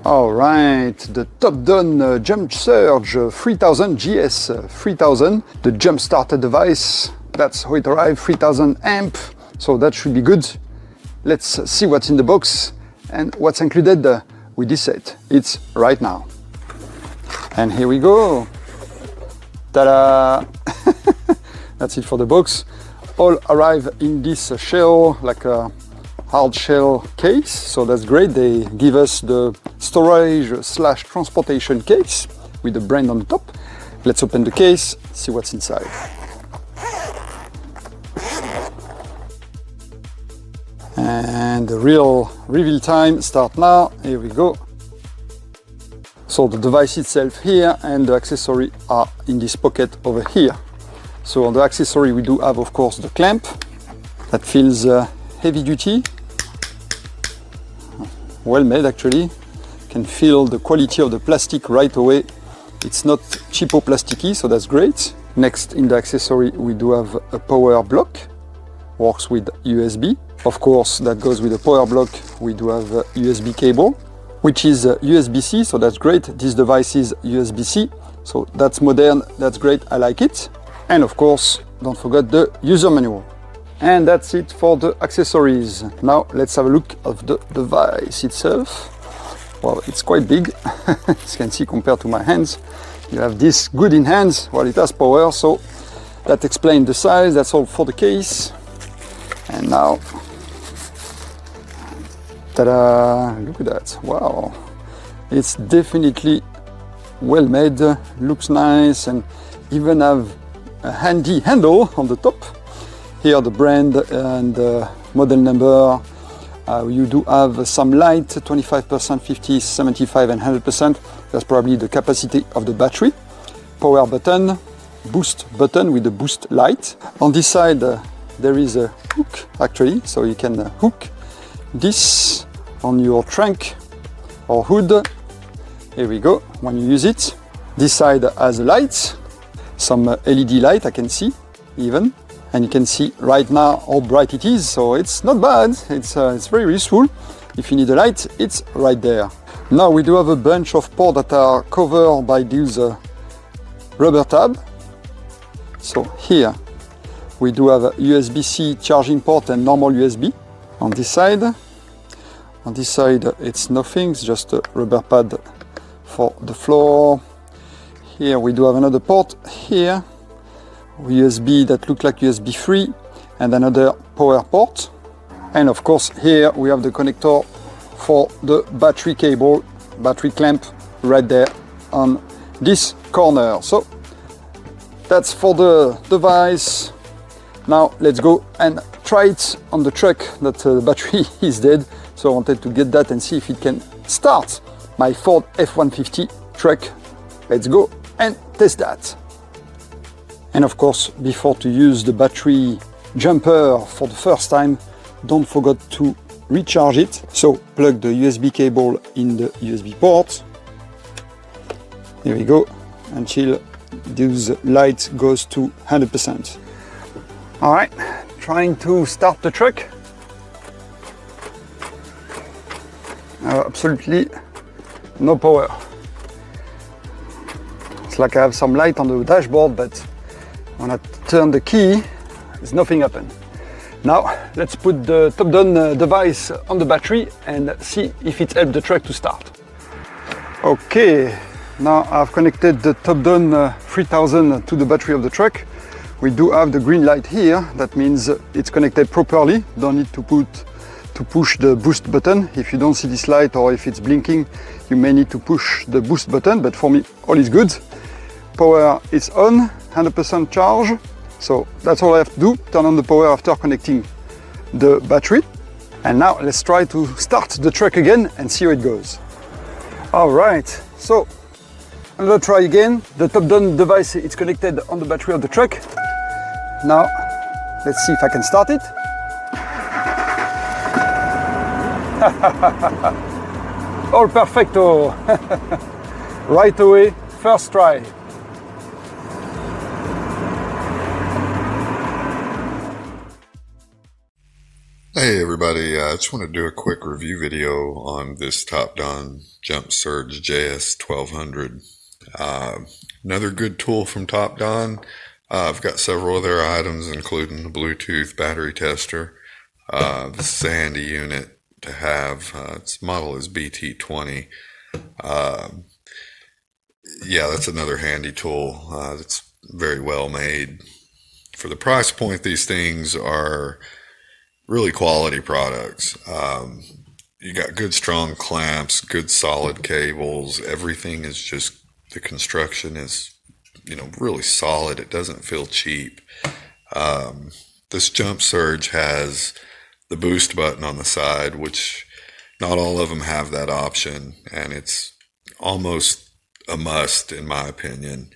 All right, the TOPDON Jump Surge 3000 GS 3000, the jump starter device. That's how it arrived, 3000 amp, so that should be good. Let's see what's in the box and what's included with this set. It's right now. And here we go. Ta-da! That's it for the box. All arrive in this shell, like a hard shell case, so that's great. They give us the storage / transportation case with the brand on the top. Let's open the case, see what's inside. And the real reveal time start now. Here we go. So the device itself here and the accessory are in this pocket over here. So on the accessory we do have, of course, the clamp that feels heavy duty. Well made, actually. Can feel the quality of the plastic right away. It's not cheapo plasticky, so that's great. Next, in the accessory we do have a power block, works with USB. Of course, that goes with the power block. We do have a USB cable, which is USB-C, so that's great. This device is USB-C, so that's modern, that's great, I like it. And of course, don't forget the user manual. And that's it for the accessories. Now let's have a look at the device itself. Well, it's quite big, as you can see, compared to my hands. You have this good in hands. Well, it has power, so that explains the size. That's all for the case. And now, ta-da! Look at that, wow. It's definitely well made, looks nice, and even have a handy handle on the top. Here the brand and the model number. You do have some light, 25%, 50, 75 and 100%. That's probably the capacity of the battery. Power button, boost button with the boost light. On this side there is a hook, actually, so you can hook this on your trunk or hood. Here we go, when you use it. This side has a light, some LED light I can see even. And you can see right now how bright it is, so it's not bad. It's very useful. If you need a light, it's right there. Now we do have a bunch of ports that are covered by these rubber tab. So here we do have a USB-C charging port and normal USB on this side. On this side it's nothing, it's just a rubber pad for the floor. Here we do have another port here. USB that look like USB 3 and another power port. And of course here we have the connector for the battery cable, battery clamp right there on this corner. So that's for the device. Now let's go and try it on the truck that the battery is dead. So I wanted to get that and see if it can start my Ford F-150 truck. Let's go and test that. And of course, before to use the battery jumper for the first time, don't forget to recharge it. So plug the USB cable in the USB port. Here we go, until this light goes to 100%. All right, trying to start the truck. Absolutely no power. It's like I have some light on the dashboard, but when I turn the key, there's nothing happen. Now let's put the TOPDON device on the battery and see if it helps the truck to start. Okay, now I've connected the TOPDON 3000 to the battery of the truck. We do have the green light here. That means it's connected properly. Don't need to push the boost button. If you don't see this light or if it's blinking, you may need to push the boost button, but for me all is good. Power is on, 100% charge. So that's all I have to do, turn on the power after connecting the battery. And now let's try to start the truck again and see how it goes. All right, so another try again. The TOPDON device is connected on the battery of the truck. Now let's see if I can start it. All perfecto. Right away, first try. Hey everybody, I just want to do a quick review video on this TOPDON Jump Surge JS1200. Another good tool from TOPDON. I've got several other items including the Bluetooth battery tester. This is a handy unit to have. Its model is BT20. Yeah, that's another handy tool that's very well made. For the price point, these things are really quality products. You got good strong clamps, good solid cables. Everything is just, the construction is, really solid. It doesn't feel cheap. This Jump Surge has the boost button on the side, which not all of them have that option, and it's almost a must in my opinion.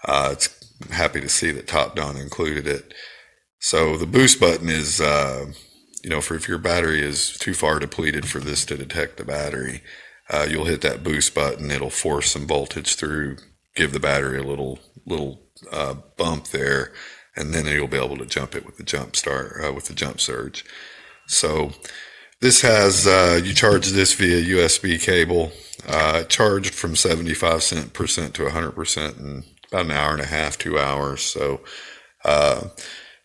It's happy to see that TOPDON included it. So the boost button is, for if your battery is too far depleted for this to detect the battery, you'll hit that boost button. It'll force some voltage through, give the battery a little bump there, and then you'll be able to jump it with the Jump Surge. So this has, you charge this via USB cable. Charged from 75% to 100% in about an hour and a half, 2 hours. So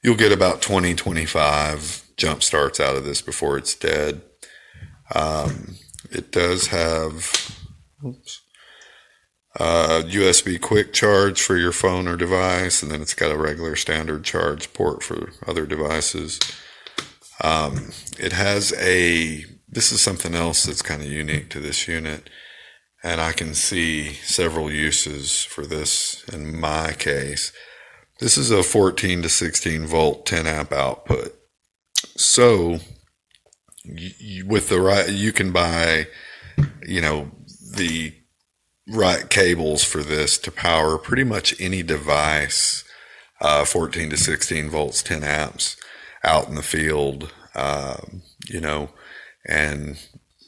you'll get about 20-25 jump starts out of this before it's dead. It does have USB quick charge for your phone or device, and then it's got a regular standard charge port for other devices. It has this is something else that's kind of unique to this unit, and I can see several uses for this in my case. This is a 14 to 16 volt 10 amp output. So with the right, you can buy, the right cables for this to power pretty much any device, 14 to 16 volts, 10 amps out in the field, and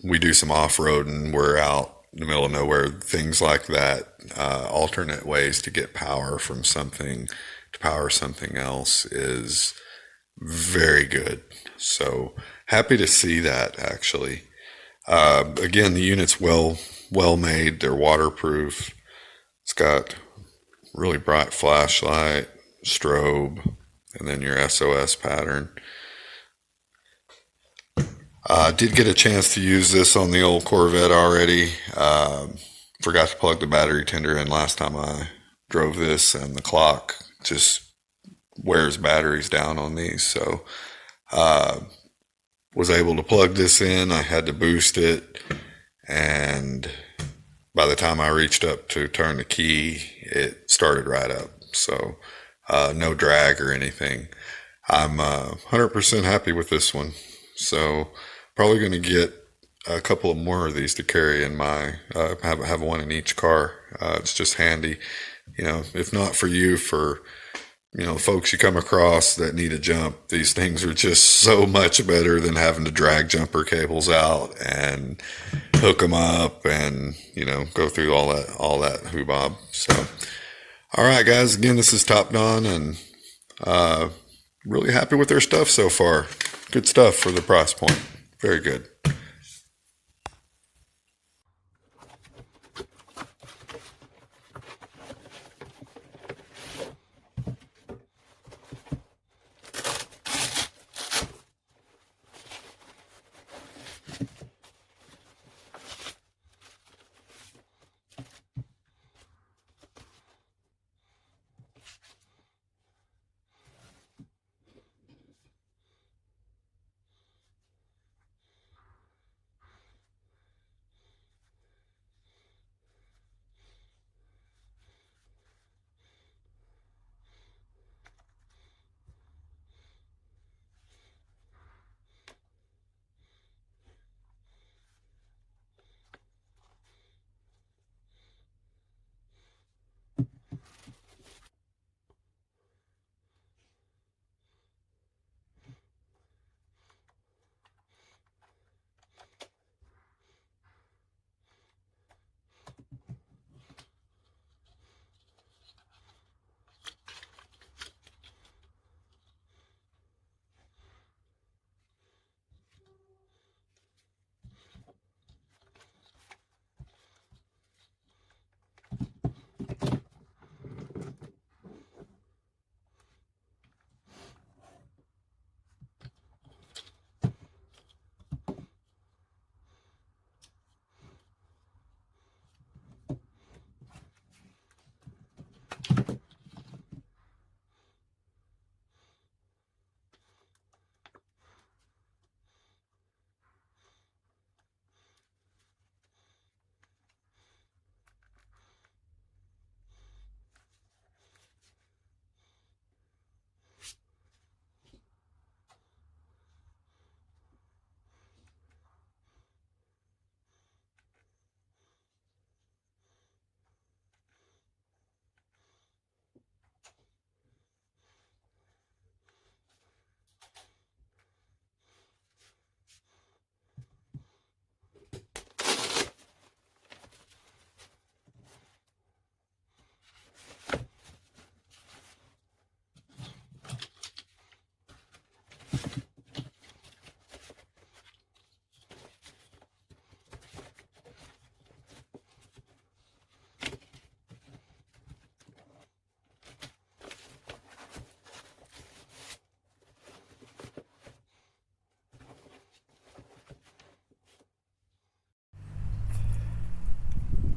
we do some off-road and we're out in the middle of nowhere, things like that. Alternate ways to get power from something to power something else is very good. So happy to see that, actually. Again, the unit's well made. They're waterproof. It's got really bright flashlight, strobe, and then your SOS pattern. Did get a chance to use this on the old Corvette already. Forgot to plug the battery tender in last time I drove this, and the clock just wears batteries down on these. So was able to plug this in. I had to boost it, and by the time I reached up to turn the key, it started right up. So no drag or anything. I'm 100% happy with this one. So probably going to get a couple of more of these to carry in my, have one in each car. It's just handy, if not for you, for, folks you come across that need a jump. These things are just so much better than having to drag jumper cables out and hook them up and, go through all that hoobob. So, all right, guys, again, this is TOPDON, and really happy with their stuff so far. Good stuff for the price point. Very good.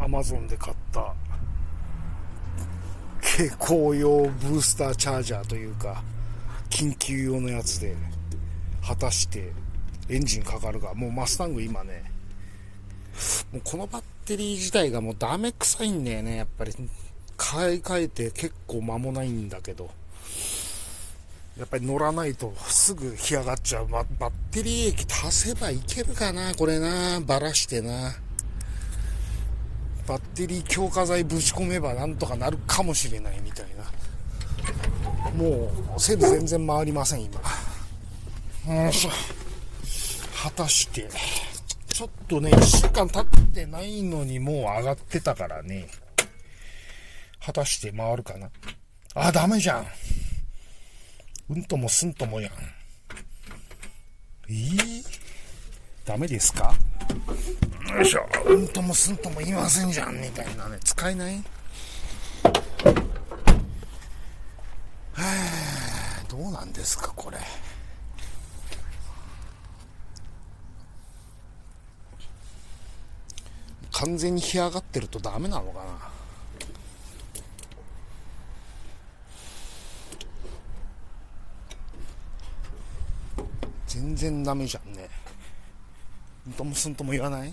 Amazon で買った蛍光用ブースターチャージャーというか緊急用のやつで、果たしてエンジンかかるが。もうマスタング今ね、もうこのバッテリー自体がもうダメ臭いんだよね。やっぱり買い替えて結構間もないんだけど、やっぱり乗らないとすぐ干上がっちゃう。バッテリー液足せばいけるかなこれな。バラしてな、バッテリー強化剤ぶち込めばなんとかなるかもしれないみたいな。もうセル全然回りません今。果たしてちょっとね、1週間経ってないのにもう上がってたからね、果たして回るかな。あ、ダメじゃん。うんともすんともやん。ダメですか。よいしょ。うんともすんとも言いませんじゃんみたいなね。使えない。どうなんですかこれ。完全に干上がってるとダメなのかな。全然ダメじゃんね。うんともすんとも言わない。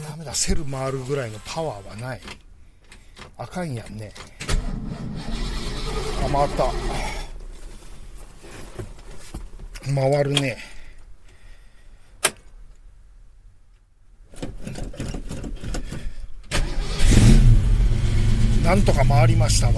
ダメだ。セル回るぐらいのパワーはない。あかんやんね。回った。回るね。なんとか回りましたわ。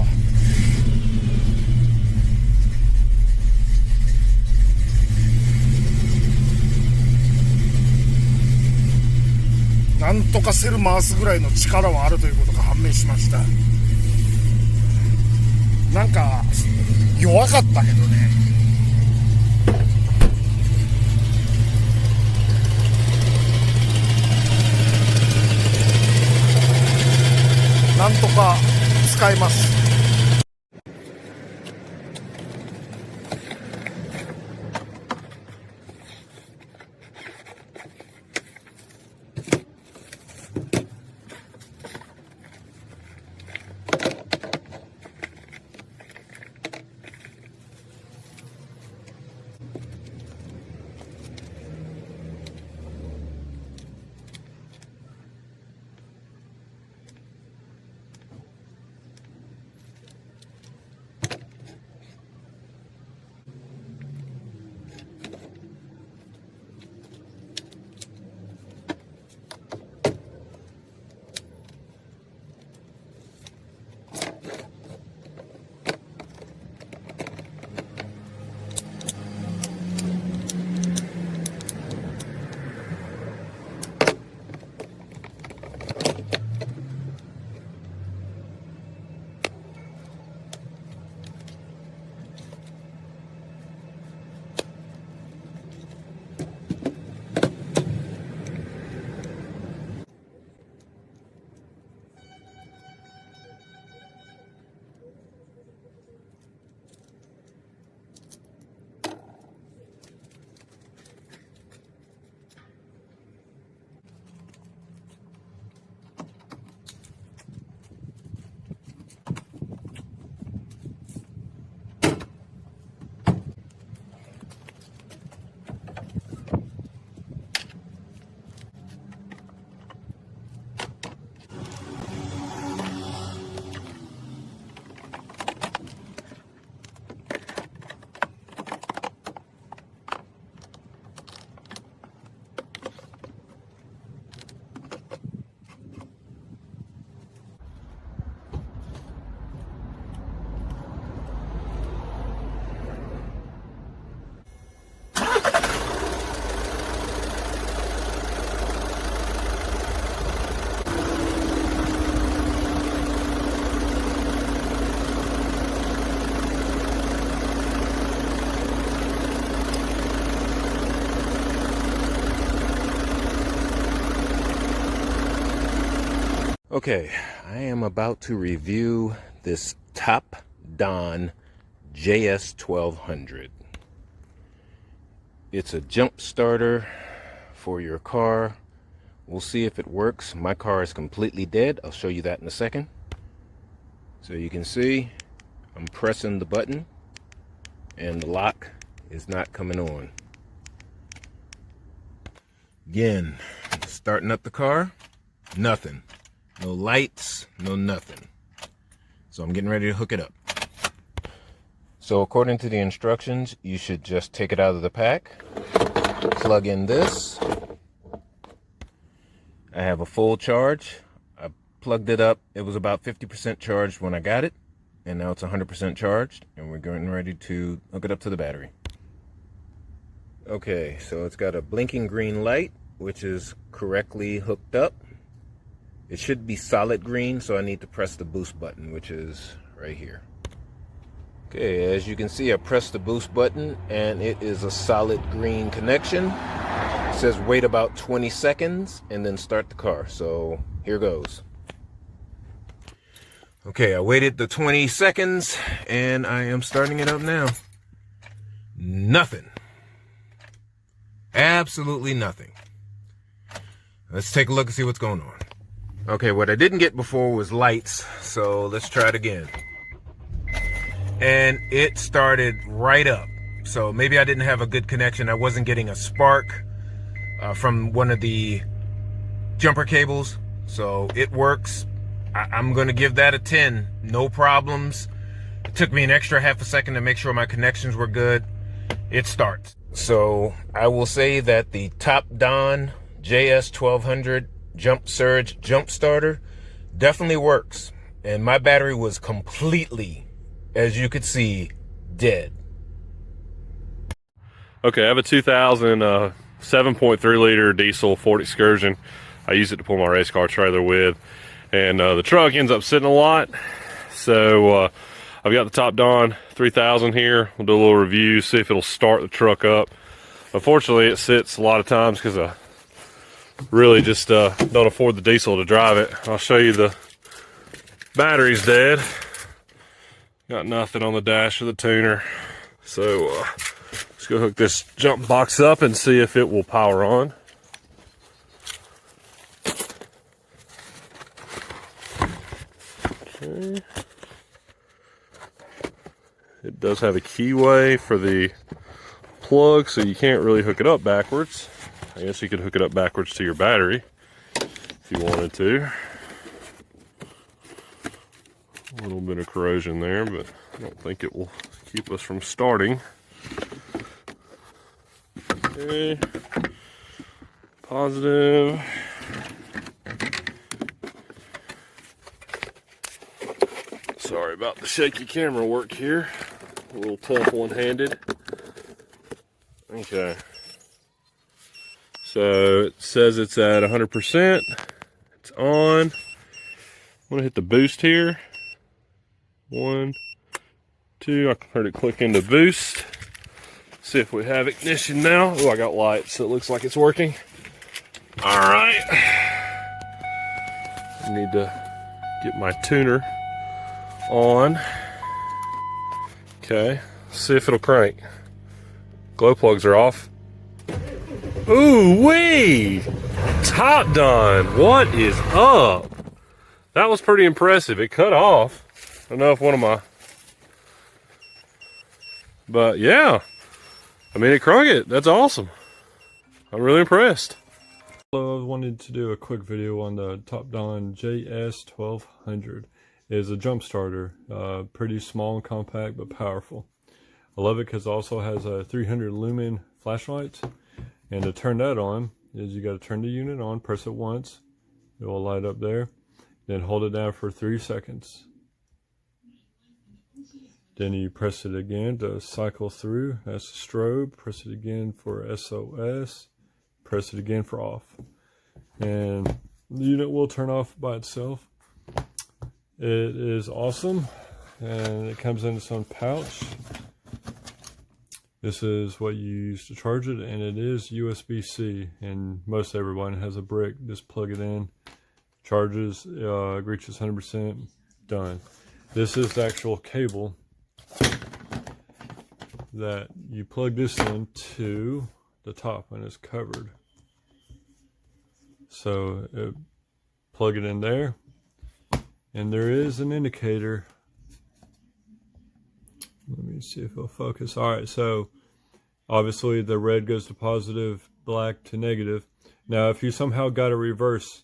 なんとかセル回すぐらいの力はあるということが判明しました。なんか弱かったけどね。なんとか使えます。Okay, I am about to review this TOPDON JS1200. It's a jump starter for your car. We'll see if it works. My car is completely dead. I'll show you that in a second. So you can see I'm pressing the button and the lock is not coming on. Again, starting up the car, nothing. No lights, no nothing. So I'm getting ready to hook it up. So according to the instructions, you should just take it out of the pack, plug in this. I have a full charge. I plugged it up. It was about 50% charged when I got it, and now it's 100% charged, and we're getting ready to hook it up to the battery. Okay, so it's got a blinking green light, which is correctly hooked up. It should be solid green, so I need to press the boost button, which is right here. Okay, as you can see, I pressed the boost button and it is a solid green connection. It says wait about 20 seconds and then start the car. So here goes. Okay, I waited the 20 seconds and I am starting it up now. Nothing. Absolutely nothing. Let's take a look and see what's going on. Okay, what I didn't get before was lights, so let's try it again. And it started right up. So maybe I didn't have a good connection. I wasn't getting a spark from one of the jumper cables. So it works. I'm gonna give that a 10. No problems. It took me an extra half a second to make sure my connections were good. It starts. So I will say that the TOPDON JS1200 Jump Surge Jump Starter definitely works. And my battery was completely, as you could see, dead. Okay, I have a 2000 7.3 liter diesel Ford Excursion. I use it to pull my race car trailer with, and the truck ends up sitting a lot. So I've got the TOPDON 3000 here. We'll do a little review, see if it'll start the truck up. Unfortunately, it sits a lot of times because I really just don't afford the diesel to drive it. I'll show you the battery's dead. Got nothing on the dash of the tuner. So let's go hook this jump box up and see if it will power on. Okay. It does have a keyway for the plug, so you can't really hook it up backwards. I guess you could hook it up backwards to your battery if you wanted to. A little bit of corrosion there, but I don't think it will keep us from starting. Okay. Positive. Sorry about the shaky camera work here. A little tough one-handed. Okay. So it says it's at 100%. It's on. I'm gonna hit the boost here. 1, 2. I heard it click into boost. See if we have ignition now. Oh, I got lights, so it looks like it's working. All right. I need to get my tuner on. Okay. See if it'll crank. Glow plugs are off. Ooh wee! TOPDON, what is up? That was pretty impressive. It cut off. I don't know if one of my... But yeah. I mean, it crunk it. That's awesome. I'm really impressed. Hello, I wanted to do a quick video on the TOPDON JS1200. It is a jump starter. Pretty small and compact, but powerful. I love it because it also has a 300 lumen flashlight. And to turn that on, is you got to turn the unit on, press it once. It will light up there. Then hold it down for 3 seconds. Then you press it again to cycle through. That's the strobe. Press it again for SOS. Press it again for off. And the unit will turn off by itself. It is awesome. And it comes in its own pouch. This is what you use to charge it, and it is USB-C. And most everyone has a brick. Just plug it in charges, reaches 100%, done. This is the actual cable that you plug this into the top and it's covered. So plug it in there, and there is an indicator. Let me see if it'll focus. All right, so obviously the red goes to positive, black to negative. Now if you somehow got a reverse,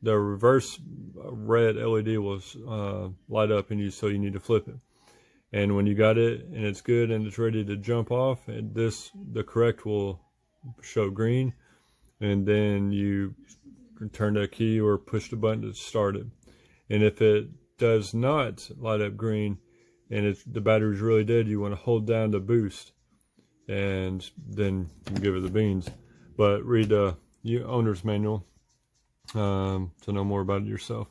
the reverse red LED will light up, and so you need to flip it. And when you got it and it's good and it's ready to jump off, and the correct will show green, and then you turn the key or push the button to start it. And if it does not light up green and the battery's really dead, you want to hold down the boost, and then you can give it the beans. But read the owner's manual to know more about it yourself.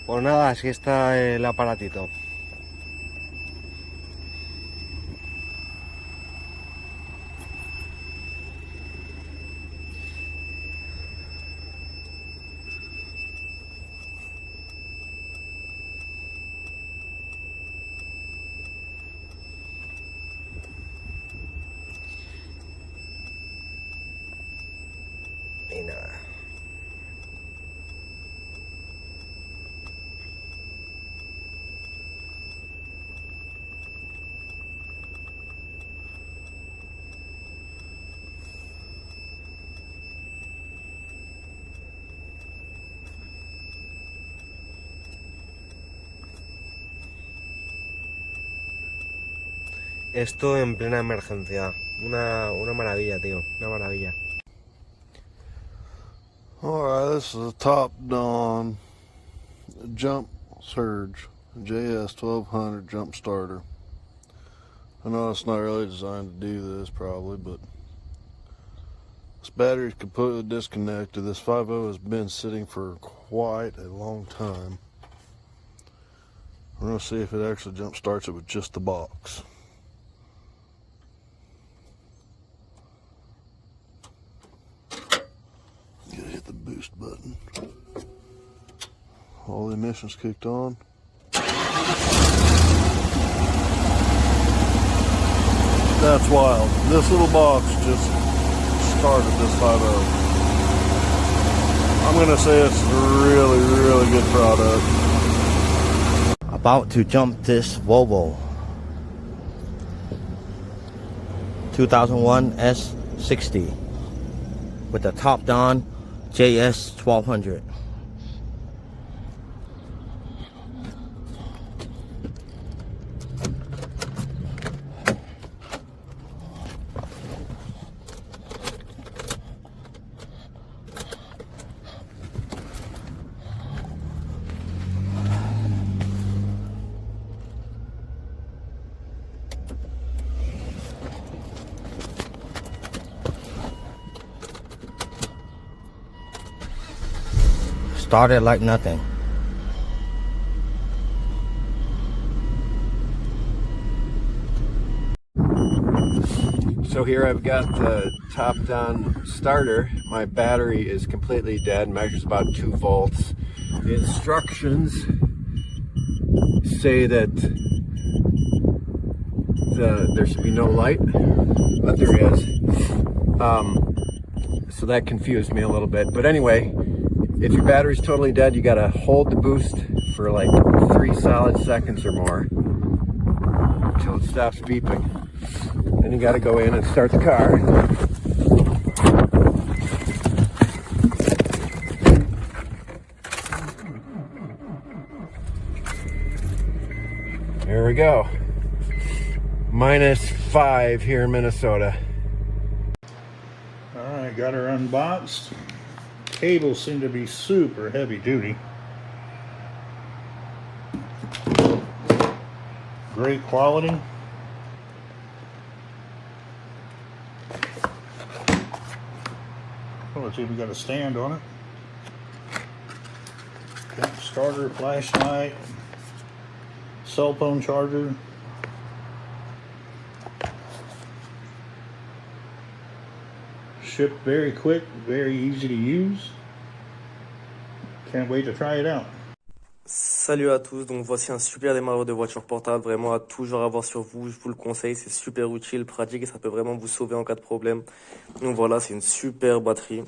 Pues nada, así está el aparatito. Y nada. Esto en plena emergencia. Una maravilla, tío. Una maravilla. Alright, this is a TOPDON jump surge JS3000 jump starter. I know it's not really designed to do this probably, but this battery is completely disconnected. This 5.0 has been sitting for quite a long time. We're going to see if it actually jump starts it with just the box. Hit the boost button. All the emissions kicked on. That's wild. This little box just started this 5.0. gonna say it's a really, really good product. About to jump this Volvo 2001 S60 with the TOPDON JS1200. Started like nothing. So here I've got the TOPDON starter. My battery is completely dead, measures about 2 volts. The instructions say that there should be no light, but there is. So that confused me a little bit. But anyway, if your battery's totally dead, you gotta hold the boost for like 3 solid seconds or more until it stops beeping. Then you gotta go in and start the car. There we go. -5 here in Minnesota. Alright, got her unboxed. Cables seem to be super heavy duty. Great quality. Oh, it's even got a stand on it. Okay, starter, flashlight, cell phone charger. Shipped very quick, very easy to use. Can't wait to try it out. Salut à tous, donc voici un super démarreur de voiture portable, vraiment à toujours avoir sur vous, je vous le conseille, c'est super utile, pratique et ça peut vraiment vous sauver en cas de problème. Donc voilà, c'est une super batterie.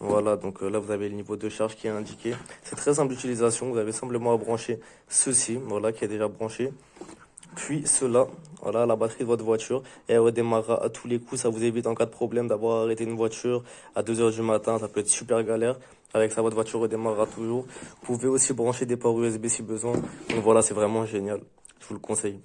Voilà, donc là vous avez le niveau de charge qui est indiqué. C'est très simple d'utilisation, vous avez simplement à brancher ceci, voilà, qui est déjà branché. Puis cela, voilà, la batterie de votre voiture, et elle redémarrera à tous les coups. Ça vous évite en cas de problème d'avoir arrêté une voiture à 2 h du matin, ça peut être super galère. Avec ça, votre voiture redémarrera toujours. Vous pouvez aussi brancher des ports USB si besoin. Donc voilà, c'est vraiment génial, je vous le conseille.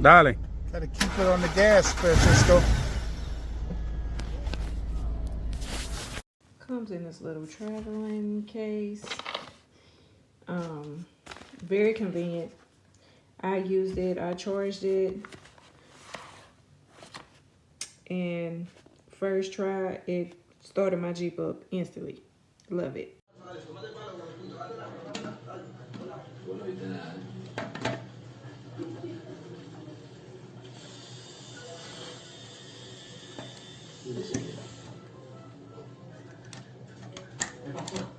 Dale. Gotta keep it on the gas, Francisco. Comes in this little traveling case. Very convenient. I used it, I charged it, and first try, it started my Jeep up instantly. Love it. C'est parfait.